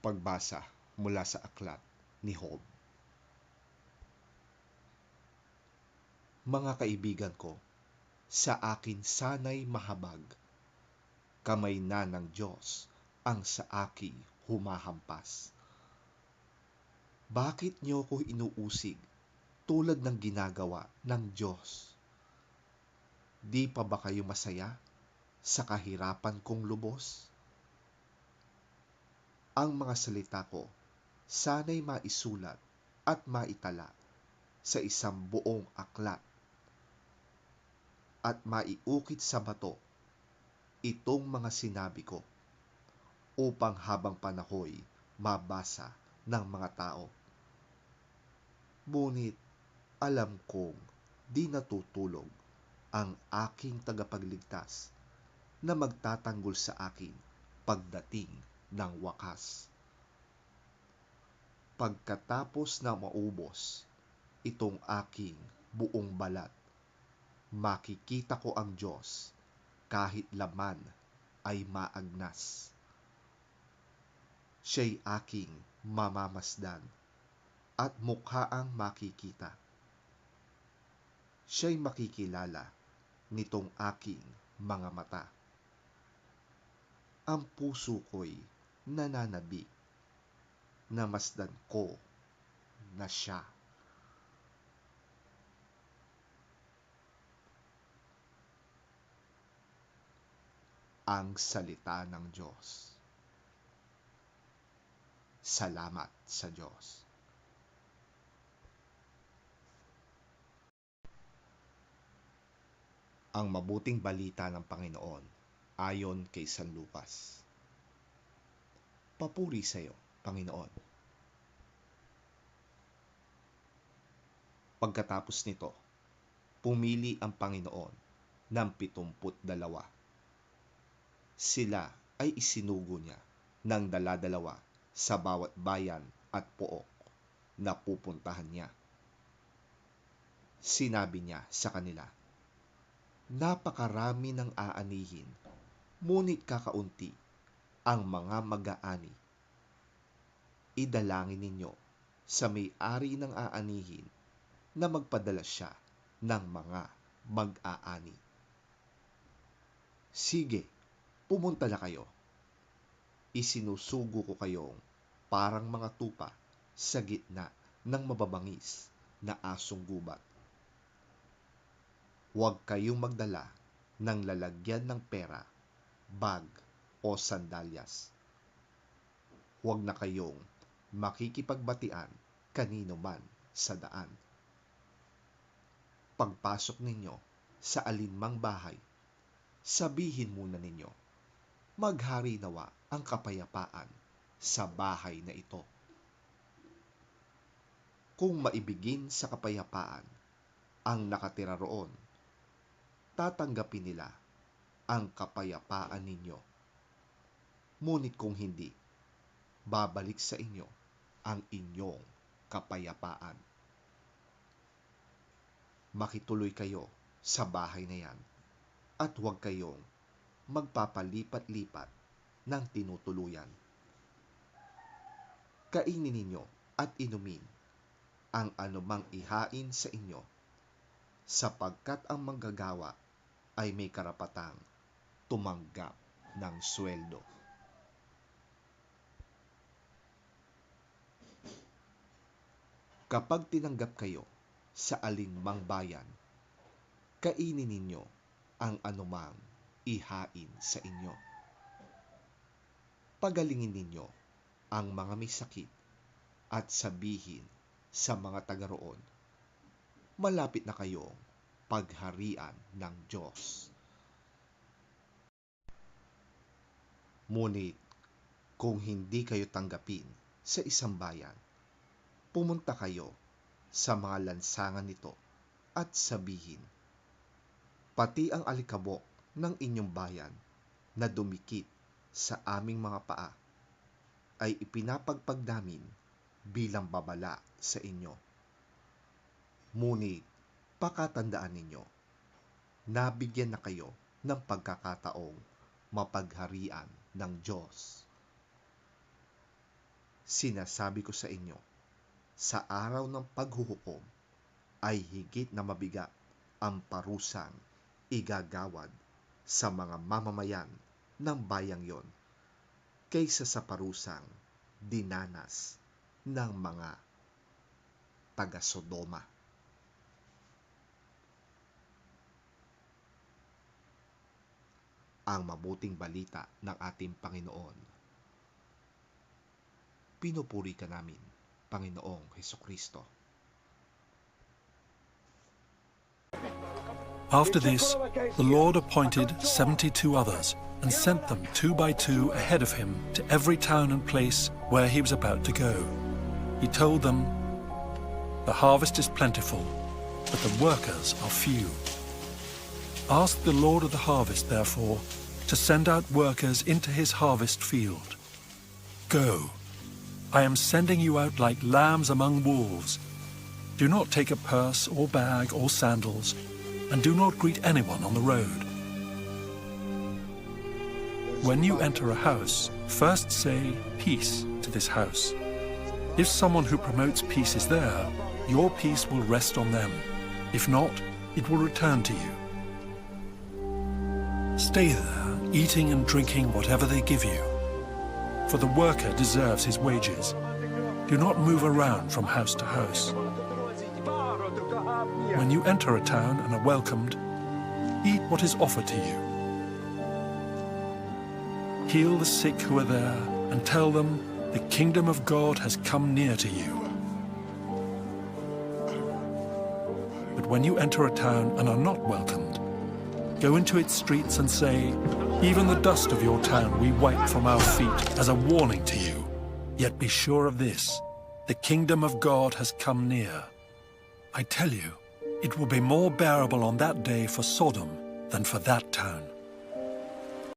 Pagbasa mula sa aklat ni Job. Mga kaibigan ko, sa akin sana'y mahabag, kamay na ng Diyos ang sa akin humahampas. Bakit niyo ko inuusig tulad ng ginagawa ng Diyos? Di pa ba kayo masaya sa kahirapan kong lubos? Ang mga salita ko sana'y maisulat at maitala sa isang buong aklat at maiukit sa bato itong mga sinabi ko upang habang panahoy mabasa ng mga tao. Ngunit alam kong di natutulog ang aking tagapagligtas na magtatanggol sa akin pagdating ng wakas. Pagkatapos na maubos itong aking buong balat, makikita ko ang Diyos kahit laman ay maagnas. Siya'y aking mamamasdan at mukhaang makikita. Siya'y makikilala nitong aking mga mata. Ang puso ko'y nananabik na masdan ko na siya. Ang salita ng Diyos. Salamat sa Diyos. Ang mabuting balita ng Panginoon ayon kay San Lucas. Papuri sa iyo, Panginoon. Pagkatapos nito, pumili ang Panginoon ng 72. Sila ay isinugo niya ng dala-dalawa sa bawat bayan at pook na pupuntahan niya. Sinabi niya sa kanila, napakarami ng aanihin, ngunit kakaunti ang mga mag-aani. Idalangin ninyo sa may-ari ng aanihin na magpadala siya ng mga mag-aani. Sige, pumunta na kayo. Isinusugo ko kayong parang mga tupa sa gitna ng mababangis na asong gubat. Huwag kayong magdala ng lalagyan ng pera, bag o sandalyas. Huwag na kayong makikipagbatian kanino man sa daan. Pagpasok ninyo sa alinmang bahay, sabihin muna ninyo, maghari nawa ang kapayapaan sa bahay na ito. Kung maibigin sa kapayapaan ang nakatira roon, tatanggapin nila ang kapayapaan ninyo. Ngunit kung hindi, babalik sa inyo ang inyong kapayapaan. Makituloy kayo sa bahay na yan at huwag kayong magpapalipat-lipat ng tinutuluyan. Kainin ninyo at inumin ang anumang ihain sa inyo, sapagkat ang manggagawa ay may karapatang tumanggap ng sweldo. Kapag tinanggap kayo sa alinmang bayan, kainin ninyo ang anumang ihain sa inyo. Pagalingin ninyo ang mga may sakit at sabihin sa mga taga roon, malapit na kayong pagharian ng Diyos. Ngunit kung hindi kayo tanggapin sa isang bayan, pumunta kayo sa mga lansangan nito at sabihin, pati ang alikabok ng inyong bayan na dumikit sa aming mga paa ay ipinapagpag namin bilang babala sa inyo. Ngunit pakatandaan ninyo, nabigyan na kayo ng pagkakataong mapagharian ng Diyos. Sinasabi ko sa inyo, sa araw ng paghuhukom ay higit na mabigat ang parusang igagawad sa mga mamamayan ng bayang yon kaysa sa parusang dinanas ng mga taga-Sodoma. Ang mabuting balita ng ating Panginoon. Pinupuri ka namin, Panginoong Hesukristo. After this, the Lord appointed 72 others and sent them 2 by 2 ahead of him to every town and place where he was about to go. He told them, "The harvest is plentiful, but the workers are few. Ask the Lord of the harvest, therefore, to send out workers into his harvest field. Go, I am sending you out like lambs among wolves. Do not take a purse or bag or sandals, and do not greet anyone on the road. When you enter a house, first say, 'Peace' to this house. If someone who promotes peace is there, your peace will rest on them. If not, it will return to you. Stay there, eating and drinking whatever they give you, for the worker deserves his wages. Do not move around from house to house. When you enter a town and are welcomed, eat what is offered to you. Heal the sick who are there and tell them the kingdom of God has come near to you. But when you enter a town and are not welcomed, go into its streets and say, 'Even the dust of your town we wipe from our feet as a warning to you. Yet be sure of this, the kingdom of God has come near.' I tell you, it will be more bearable on that day for Sodom than for that town.